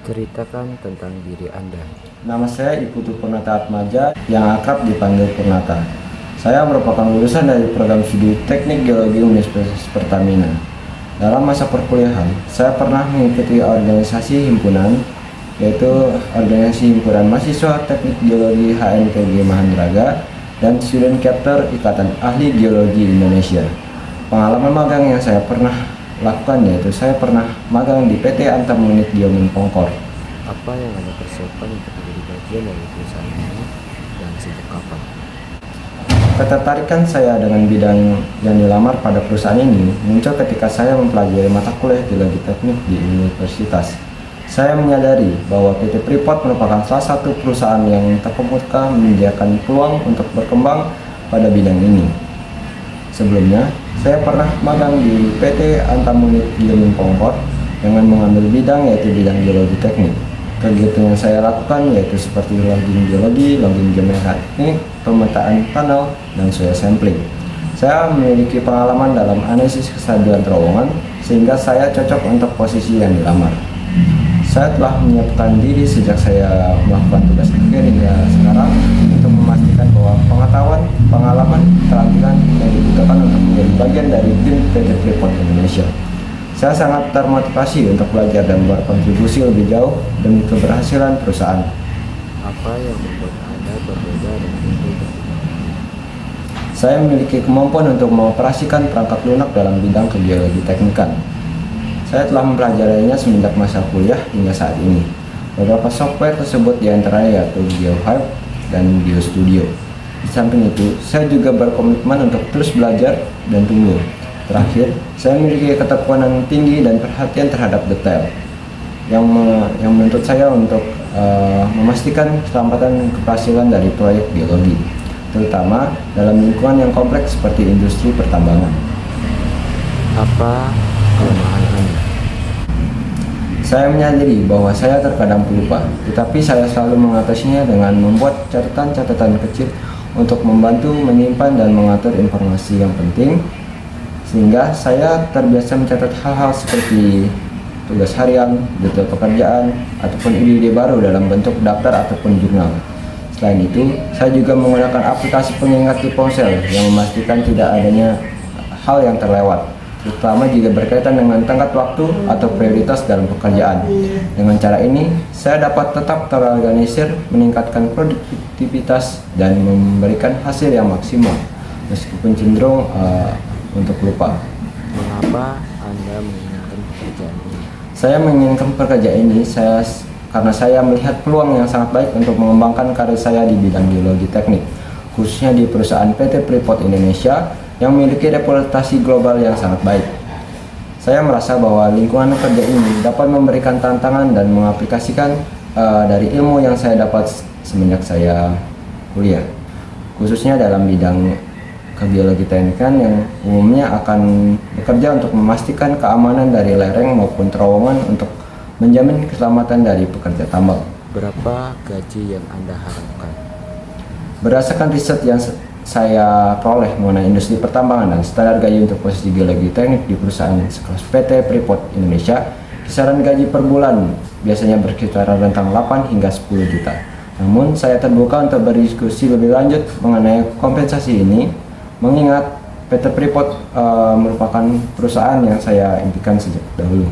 Ceritakan tentang diri Anda. Nama saya Iputu Purnata Atmaja yang akrab dipanggil Purnata. Saya merupakan lulusan dari program studi Teknik Geologi Universitas Pertamina. Dalam masa perkuliahan, saya pernah mengikuti organisasi himpunan, yaitu Organisasi Himpunan Mahasiswa Teknik Geologi HMTG Mahandraga dan Student Chapter Ikatan Ahli Geologi Indonesia. Pengalaman magang yang saya pernah lakukan yaitu saya pernah magang di PT Antam Unit Geomin Pongkor. Apa yang Anda persiapkan untuk menjadi bagian dari perusahaan ini dan sejak kapan? Ketertarikan saya dengan bidang yang dilamar pada perusahaan ini muncul ketika saya mempelajari mata kuliah geologi teknik di universitas. Saya menyadari bahwa PT Freeport merupakan salah satu perusahaan yang terkemuka menyediakan peluang untuk berkembang pada bidang ini. Sebelumnya, saya pernah magang di PT Antam Unit Geomin Pongkor dengan mengambil bidang yaitu bidang geologi teknik. Kegiatan yang saya lakukan yaitu seperti logging geologi, logging geomekanik, pemetaan tunnel, dan soil sampling. Saya memiliki pengalaman dalam analisis kestabilan terowongan sehingga saya cocok untuk posisi yang dilamar. Saya telah menyiapkan diri sejak saya melakukan tugas akhir hingga sekarang untuk memastikan bahwa pengetahuan, pengalaman, keterampilan yang dibutuhkan untuk menjadi bagian dari tim PT Freeport Indonesia. Saya sangat termotivasi untuk belajar dan berkontribusi lebih jauh demi keberhasilan perusahaan. Apa yang membuat Anda berbeda dengan itu? Saya memiliki kemampuan untuk mengoperasikan perangkat lunak dalam bidang geologi teknikan. Saya telah mempelajarinya semenjak masa kuliah hingga saat ini. Beberapa software tersebut diantaranya yaitu GeoHive dan GeoStudio. Di samping itu, saya juga berkomitmen untuk terus belajar dan tumbuh. Terakhir, saya memiliki ketekunan tinggi dan perhatian terhadap detail yang menuntut saya untuk memastikan keselamatan keberhasilan dari proyek geologi, terutama dalam lingkungan yang kompleks seperti industri pertambangan. Apa kelemahan Anda? Saya menyadari bahwa saya terkadang pelupa, tetapi saya selalu mengatasinya dengan membuat catatan-catatan kecil untuk membantu menyimpan dan mengatur informasi yang penting, sehingga saya terbiasa mencatat hal-hal seperti tugas harian, detail pekerjaan, ataupun ide-ide baru dalam bentuk daftar ataupun jurnal. Selain itu, saya juga menggunakan aplikasi pengingat di ponsel yang memastikan tidak adanya hal yang terlewat, terutama jika berkaitan dengan tenggat waktu atau prioritas dalam pekerjaan. Dengan cara ini, saya dapat tetap terorganisir, meningkatkan produktivitas, dan memberikan hasil yang maksimal, meskipun cenderung untuk lupa. Mengapa Anda menginginkan pekerjaan ini? Saya menginginkan pekerjaan ini karena saya melihat peluang yang sangat baik untuk mengembangkan karir saya di bidang geologi teknik, khususnya di perusahaan PT Freeport Indonesia yang memiliki reputasi global yang sangat baik. Saya merasa bahwa lingkungan kerja ini dapat memberikan tantangan dan mengaplikasikan dari ilmu yang saya dapat semenjak saya kuliah, khususnya dalam bidang geologi teknikan yang umumnya akan bekerja untuk memastikan keamanan dari lereng maupun terowongan untuk menjamin keselamatan dari pekerja tambang. Berapa gaji yang Anda harapkan? Berdasarkan riset yang saya peroleh mengenai industri pertambangan dan standar gaji untuk posisi geologi teknik di perusahaan sekelas PT Freeport Indonesia, kisaran gaji per bulan biasanya berkisar rentang 8 hingga 10 juta. Namun, saya terbuka untuk berdiskusi lebih lanjut mengenai kompensasi ini, mengingat PT Freeport merupakan perusahaan yang saya impikan sejak dahulu.